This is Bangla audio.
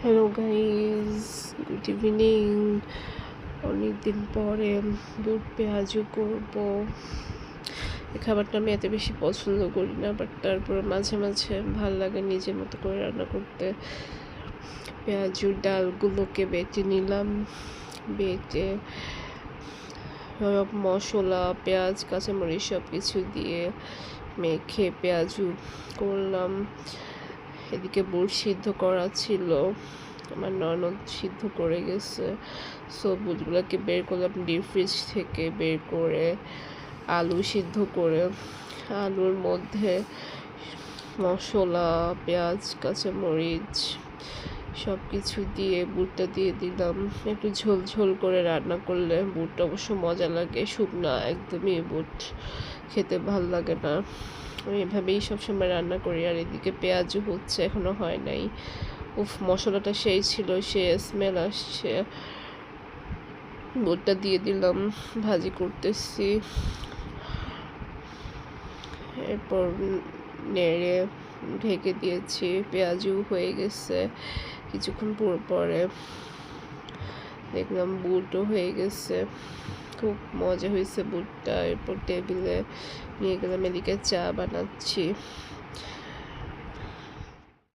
Hello guys, good evening. অনেকদিন পরে বুট পেঁয়াজু করব। এই খাবারটা আমি এত বেশি পছন্দ করি না, বাট তারপরে মাঝে মাঝে ভাল লাগে নিজের মতো করে রান্না করতে। পেঁয়াজুর ডালগুলোকে বেটে নিলাম, বেটে মশলা, পেঁয়াজ, কাঁচামরিচ সব কিছু দিয়ে মেখে পেঁয়াজু করলাম। এদিকে বুট সিদ্ধ করা ছিল, আমার ননদ সিদ্ধ করে গেছে। সো বুটগুলোকে বের করলাম ডিপ ফ্রিজ থেকে, বের করে আলু সিদ্ধ করে আলুর মধ্যে মশলা, পেঁয়াজ, কাঁচামরিচ সব কিছু দিয়ে বুটটা দিয়ে দিলাম। একটু ঝোল ঝোল করে রান্না করলে বুটটা অবশ্য মজা লাগে, শুকনা একদমই বুট খেতে ভাল লাগে না। আমি এভাবেই সবসময় রান্না করি। আর এদিকে পেঁয়াজও হচ্ছে, এখনো হয় নাই। উফ, মশলাটা সেই ছিল, সে স্মেল আসছে। বুটটা দিয়ে দিলাম, ভাজি করতেছি। এরপর নেড়ে ঢেকে দিয়েছি, পেঁয়াজও হয়ে গেছে। কিছুক্ষণ পরে দেখলাম বুটও হয়ে গেছে। খুব মজা হয়েছে বুটটা। এরপর টেবিলে নিয়ে গেলাম, এদিকে চা বানাচ্ছি।